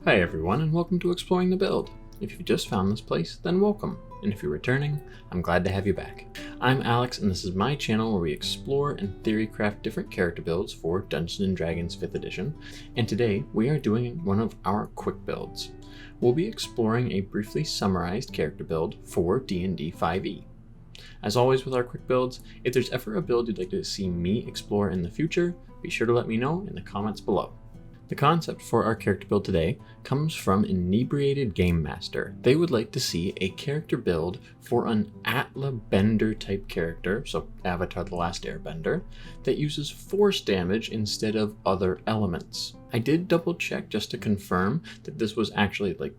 Hi everyone, and welcome to Exploring the Build. If you've just found this place, then welcome, and if you're returning, I'm glad to have you back. I'm Alex, and this is my channel where we explore and theorycraft different character builds for Dungeons & Dragons 5th edition, and today we are doing one of our quick builds. We'll be exploring a briefly summarized character build for D&D 5e. As always with our quick builds, if there's ever a build you'd like to see me explore in the future, be sure to let me know in the comments below. The concept for our character build today comes from Inebriated Game Master. They would like to see a character build for an ATLA bender type character, so Avatar the Last Airbender, that uses force damage instead of other elements. I did double check just to confirm that this was actually like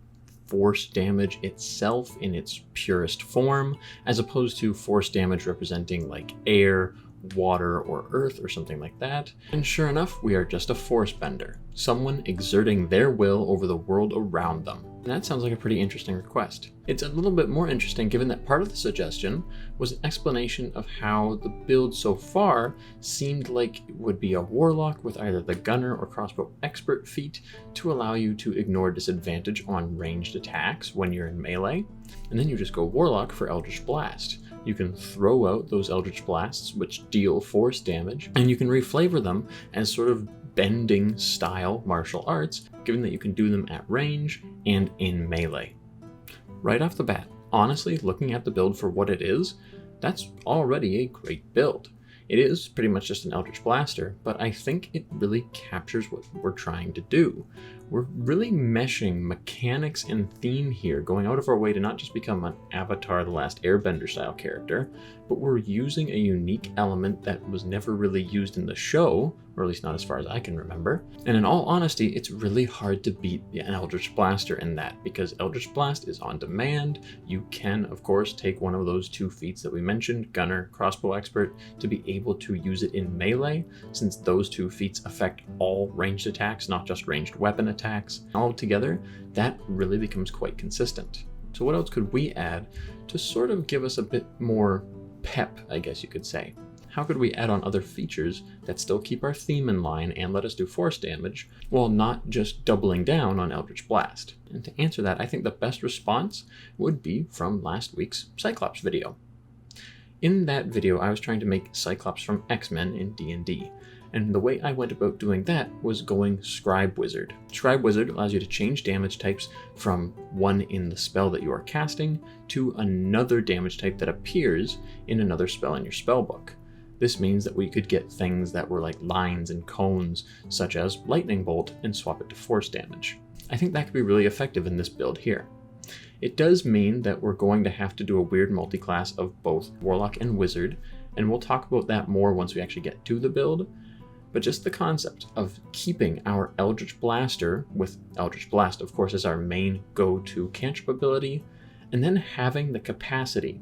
force damage itself in its purest form, as opposed to force damage representing like air, water, or earth, or something like that. And sure enough, we are just a force bender, someone exerting their will over the world around them. And that sounds like a pretty interesting request. It's a little bit more interesting given that part of the suggestion was an explanation of how the build so far seemed like it would be a warlock with either the gunner or crossbow expert feat to allow you to ignore disadvantage on ranged attacks when you're in melee, and then you just go warlock for Eldritch Blast. You can throw out those Eldritch Blasts, which deal force damage, and you can reflavor them as sort of bending style martial arts, given that you can do them at range and in melee. Right off the bat, honestly, looking at the build for what it is, that's already a great build. It is pretty much just an Eldritch Blaster, but I think it really captures what we're trying to do. We're really meshing mechanics and theme here, going out of our way to not just become an Avatar the Last Airbender style character, but we're using a unique element that was never really used in the show, or at least not as far as I can remember. And in all honesty, it's really hard to beat an Eldritch Blaster in that, because Eldritch Blast is on demand. You can, of course, take one of those two feats that we mentioned, Gunner, Crossbow Expert, to be able to use it in melee, since those two feats affect all ranged attacks, not just ranged weapon attacks. All together, that really becomes quite consistent. So what else could we add to sort of give us a bit more pep, I guess you could say? How could we add on other features that still keep our theme in line and let us do force damage, while not just doubling down on Eldritch Blast? And to answer that, I think the best response would be from last week's Cyclops video. In that video, I was trying to make Cyclops from X-Men in D&D, and the way I went about doing that was going Scribe Wizard. Scribe Wizard allows you to change damage types from one in the spell that you are casting to another damage type that appears in another spell in your spellbook. This means that we could get things that were like lines and cones, such as Lightning Bolt, and swap it to force damage. I think that could be really effective in this build here. It does mean that we're going to have to do a weird multiclass of both Warlock and Wizard, and we'll talk about that more once we actually get to the build. But just the concept of keeping our Eldritch Blaster, with Eldritch Blast of course as our main go-to cantrip ability, and then having the capacity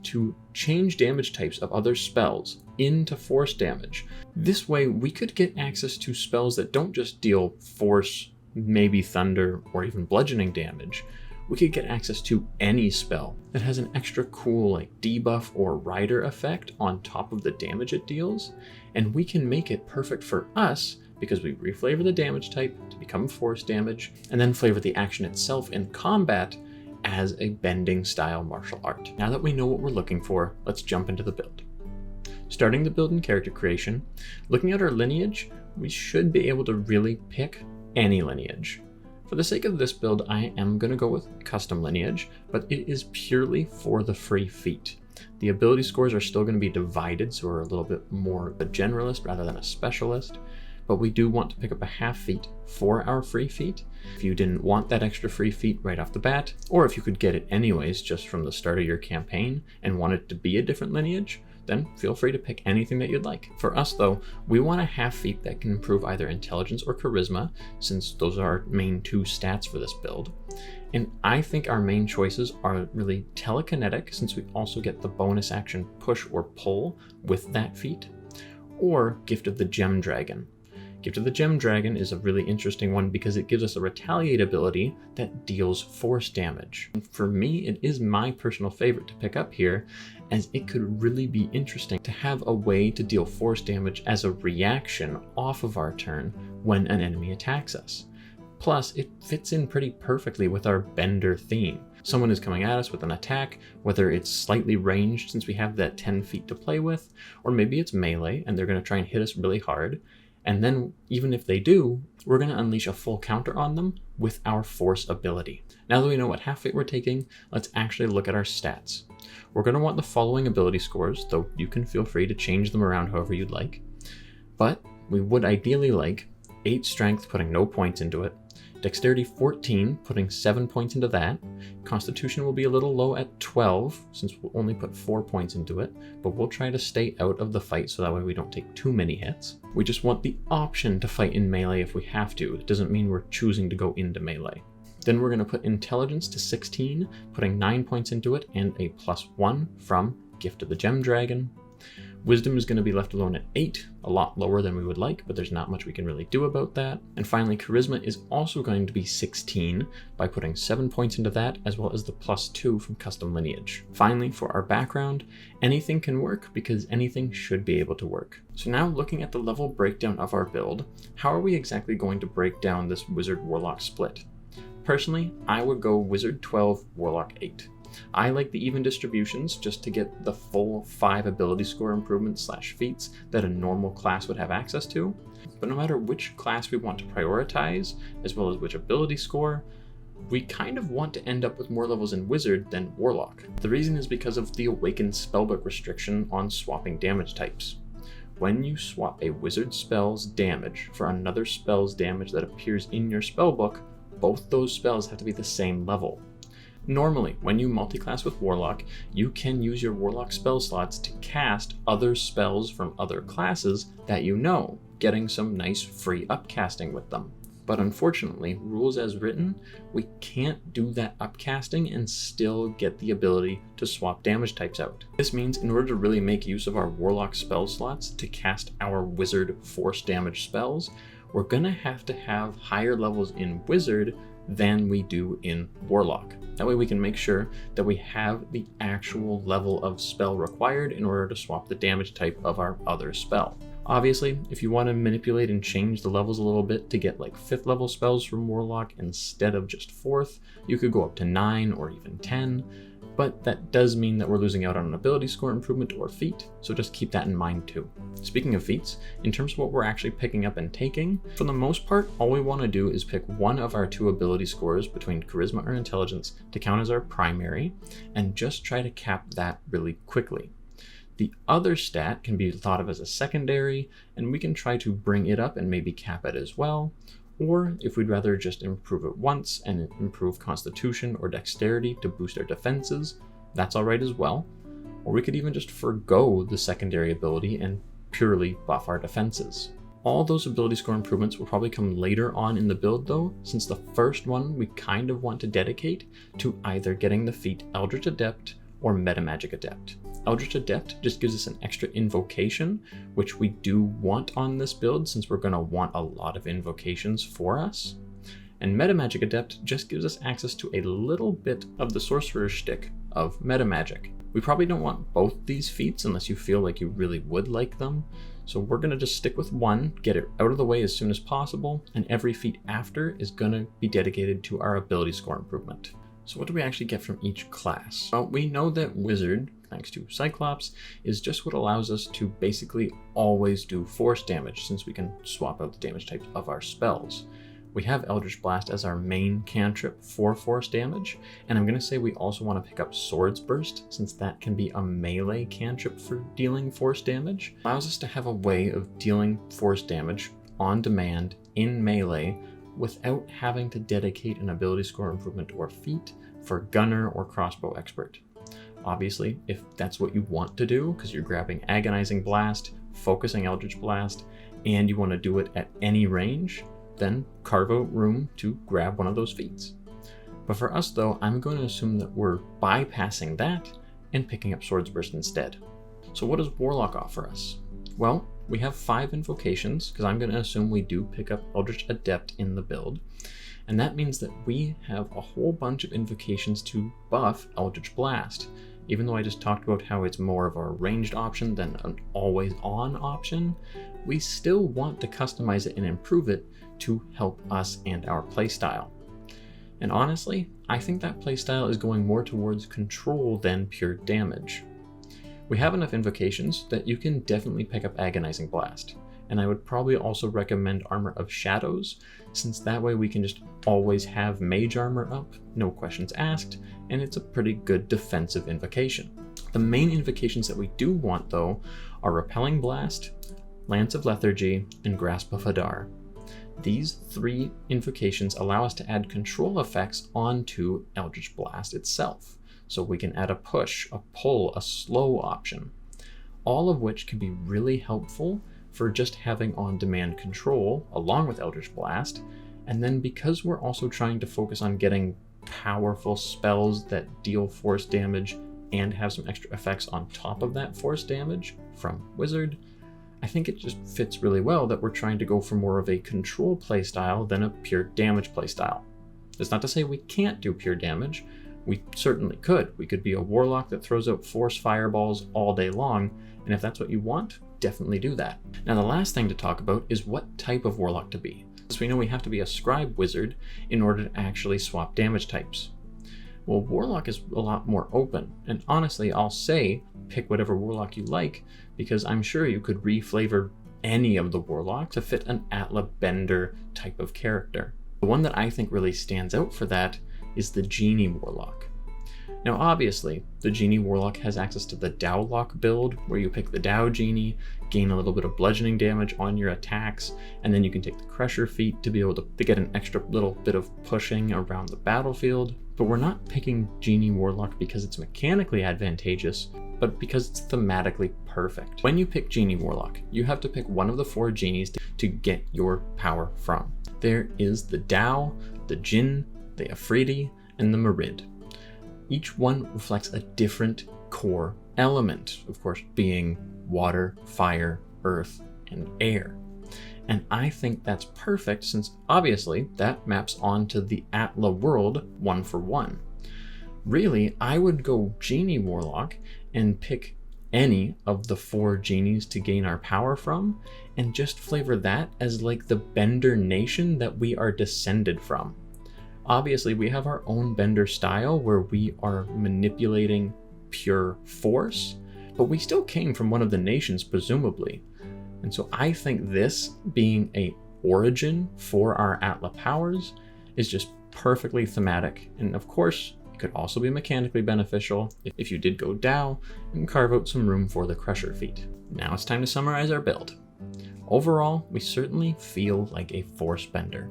to change damage types of other spells into force damage. This way we could get access to spells that don't just deal force, maybe thunder, or even bludgeoning damage. We could get access to any spell that has an extra cool like debuff or rider effect on top of the damage it deals, and we can make it perfect for us because we reflavor the damage type to become force damage, and then flavor the action itself in combat as a bending style martial art. Now that we know what we're looking for, let's jump into the build. Starting the build in character creation, looking at our lineage, we should be able to really pick any lineage. For the sake of this build, I am going to go with custom lineage, but it is purely for the free feat. The ability scores are still going to be divided, so we're a little bit more of a generalist rather than a specialist, but we do want to pick up a half feat for our free feat. If you didn't want that extra free feat right off the bat, or if you could get it anyways just from the start of your campaign and want it to be a different lineage, then feel free to pick anything that you'd like. For us though, we want a half feat that can improve either intelligence or charisma, since those are our main two stats for this build. And I think our main choices are really telekinetic, since we also get the bonus action push or pull with that feat, or Gift of the Gem Dragon. Gift of the Gem Dragon is a really interesting one because it gives us a retaliate ability that deals force damage. And for me, it is my personal favorite to pick up here, as it could really be interesting to have a way to deal force damage as a reaction off of our turn when an enemy attacks us. Plus, it fits in pretty perfectly with our bender theme. Someone is coming at us with an attack, whether it's slightly ranged since we have that 10 feet to play with, or maybe it's melee and they're going to try and hit us really hard. And then, even if they do, we're going to unleash a full counter on them with our force ability. Now that we know what half fate we're taking, let's actually look at our stats. We're going to want the following ability scores, though you can feel free to change them around however you'd like. But we would ideally like 8 strength, putting no points into it, dexterity 14, putting 7 points into that. Constitution will be a little low at 12, since we'll only put 4 points into it, but we'll try to stay out of the fight so that way we don't take too many hits. We just want the option to fight in melee if we have to. It doesn't mean we're choosing to go into melee. Then we're going to put intelligence to 16, putting 9 points into it, and a +1 from Gift of the Gem Dragon. Wisdom is going to be left alone at 8, a lot lower than we would like, but there's not much we can really do about that. And finally, Charisma is also going to be 16 by putting 7 points into that, as well as the +2 from Custom Lineage. Finally, for our background, anything can work because anything should be able to work. So now looking at the level breakdown of our build, how are we exactly going to break down this Wizard Warlock split? Personally, I would go Wizard 12, Warlock 8. I like the even distributions just to get the full 5 ability score improvements / feats that a normal class would have access to. But no matter which class we want to prioritize, as well as which ability score, we kind of want to end up with more levels in Wizard than Warlock. The reason is because of the Awakened Spellbook restriction on swapping damage types. When you swap a Wizard spell's damage for another spell's damage that appears in your spellbook, both those spells have to be the same level. Normally, when you multiclass with Warlock, you can use your Warlock spell slots to cast other spells from other classes that you know, getting some nice free upcasting with them. But unfortunately, rules as written, we can't do that upcasting and still get the ability to swap damage types out. This means in order to really make use of our Warlock spell slots to cast our Wizard force damage spells, we're gonna have to have higher levels in Wizard than we do in Warlock. That way we can make sure that we have the actual level of spell required in order to swap the damage type of our other spell. Obviously, if you want to manipulate and change the levels a little bit to get like 5th level spells from Warlock instead of just 4th, you could go up to 9 or even 10, but that does mean that we're losing out on an ability score improvement or feat, so just keep that in mind too. Speaking of feats, in terms of what we're actually picking up and taking, for the most part, all we want to do is pick one of our 2 ability scores between Charisma or Intelligence to count as our primary, and just try to cap that really quickly. The other stat can be thought of as a secondary, and we can try to bring it up and maybe cap it as well. Or if we'd rather just improve it once and improve Constitution or Dexterity to boost our defenses, that's alright as well. Or we could even just forgo the secondary ability and purely buff our defenses. All those ability score improvements will probably come later on in the build though, since the first one we kind of want to dedicate to either getting the feat Eldritch Adept or Metamagic Adept. Eldritch Adept just gives us an extra invocation, which we do want on this build since we're going to want a lot of invocations for us. And Metamagic Adept just gives us access to a little bit of the sorcerer's shtick of metamagic. We probably don't want both these feats unless you feel like you really would like them, so we're going to just stick with one, get it out of the way as soon as possible, and every feat after is going to be dedicated to our ability score improvement. So what do we actually get from each class? Well, we know that Wizard, thanks to Cyclops, is just what allows us to basically always do force damage since we can swap out the damage types of our spells. We have Eldritch Blast as our main cantrip for force damage, and I'm going to say we also want to pick up Swords Burst since that can be a melee cantrip for dealing force damage. It allows us to have a way of dealing force damage on demand in melee without having to dedicate an ability score improvement or feat for Gunner or Crossbow Expert. Obviously, if that's what you want to do, because you're grabbing Agonizing Blast, Focusing Eldritch Blast, and you want to do it at any range, then carve out room to grab one of those feats. But for us though, I'm going to assume that we're bypassing that and picking up Swords Burst instead. So what does Warlock offer us? Well, we have 5 invocations, because I'm going to assume we do pick up Eldritch Adept in the build. And that means that we have a whole bunch of invocations to buff Eldritch Blast. even though I just talked about how it's more of a ranged option than an always on option, we still want to customize it and improve it to help us and our playstyle. And honestly, I think that playstyle is going more towards control than pure damage. We have enough invocations that you can definitely pick up Agonizing Blast, and I would probably also recommend Armor of Shadows, since that way we can just always have Mage Armor up, no questions asked, and it's a pretty good defensive invocation. The main invocations that we do want though are Repelling Blast, Lance of Lethargy, and Grasp of Hadar. These three invocations allow us to add control effects onto Eldritch Blast itself. So we can add a push, a pull, a slow option, all of which can be really helpful for just having on-demand control along with Eldritch Blast. And then because we're also trying to focus on getting powerful spells that deal force damage and have some extra effects on top of that force damage from Wizard, I think it just fits really well that we're trying to go for more of a control playstyle than a pure damage playstyle. That's not to say we can't do pure damage. We certainly could. We could be a warlock that throws out force fireballs all day long, and if that's what you want, definitely do that. Now the last thing to talk about is what type of warlock to be. So we know we have to be a scribe wizard in order to actually swap damage types. Well, warlock is a lot more open, and honestly I'll say pick whatever warlock you like, because I'm sure you could reflavor any of the warlocks to fit an ATLA bender type of character. The one that I think really stands out for that is the Genie Warlock. Now obviously, the Genie Warlock has access to the Dowlock build, where you pick the Dow Genie, gain a little bit of bludgeoning damage on your attacks, and then you can take the Crusher Feat to be able to get an extra little bit of pushing around the battlefield. But we're not picking Genie Warlock because it's mechanically advantageous, but because it's thematically perfect. When you pick Genie Warlock, you have to pick one of the 4 genies to get your power from. There is the Dow, the Jinn, the Afridi, and the Marid. Each one reflects a different core element, of course being water, fire, earth, and air. And I think that's perfect since obviously that maps onto the ATLA world 1 for 1. Really, I would go Genie Warlock and pick any of the 4 genies to gain our power from, and just flavor that as like the Bender nation that we are descended from. Obviously, we have our own Bender style where we are manipulating pure force, but we still came from one of the nations, presumably. And so I think this being a origin for our ATLA powers is just perfectly thematic. And of course, it could also be mechanically beneficial if you did go Dow and carve out some room for the Crusher Feat. Now it's time to summarize our build. Overall, we certainly feel like a force bender,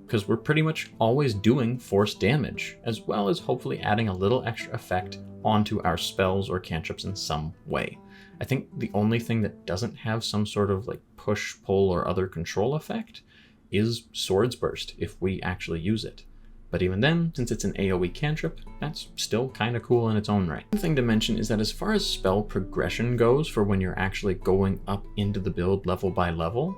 because we're pretty much always doing force damage, as well as hopefully adding a little extra effect onto our spells or cantrips in some way. I think the only thing that doesn't have some sort of like push, pull, or other control effect is Swords Burst if we actually use it. But even then, since it's an AoE cantrip, that's still kind of cool in its own right. One thing to mention is that as far as spell progression goes for when you're actually going up into the build level by level,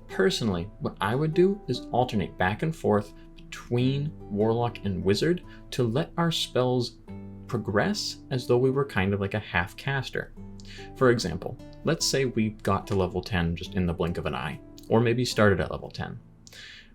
personally, what I would do is alternate back and forth between Warlock and Wizard to let our spells progress as though we were kind of like a half caster. For example, let's say we got to level 10 just in the blink of an eye, or maybe started at level 10.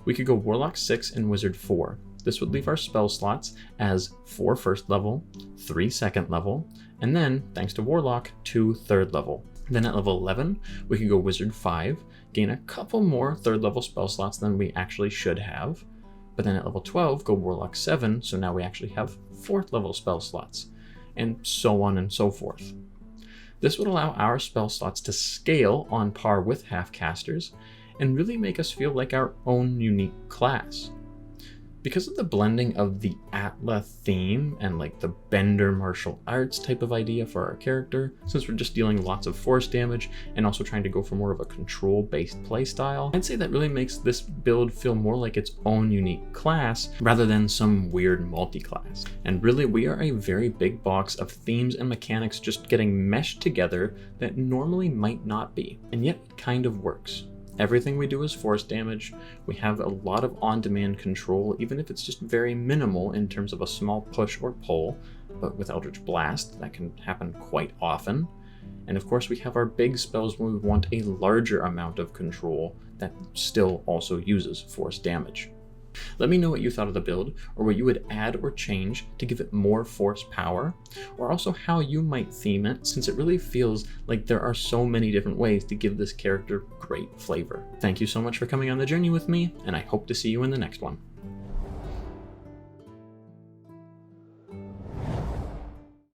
We could go Warlock 6 and Wizard 4. This would leave our spell slots as 4 first level, 3 second level, and then, thanks to Warlock, 2 third level. Then at level 11, we could go Wizard 5, gain a couple more third level spell slots than we actually should have. But then at level 12, go Warlock 7, so now we actually have 4th level spell slots, and so on and so forth. This would allow our spell slots to scale on par with half-casters, and really make us feel like our own unique class. Because of the blending of the ATLA theme and like the Bender martial arts type of idea for our character, since we're just dealing lots of force damage and also trying to go for more of a control-based playstyle, I'd say that really makes this build feel more like its own unique class rather than some weird multi-class. And really, we are a very big box of themes and mechanics just getting meshed together that normally might not be, and yet it kind of works. Everything we do is force damage. We have a lot of on-demand control, even if it's just very minimal in terms of a small push or pull, but with Eldritch Blast, that can happen quite often. And of course we have our big spells when we want a larger amount of control that still also uses force damage. Let me know what you thought of the build, or what you would add or change to give it more force power, or also how you might theme it, since it really feels like there are so many different ways to give this character great flavor. Thank you so much for coming on the journey with me, and I hope to see you in the next one.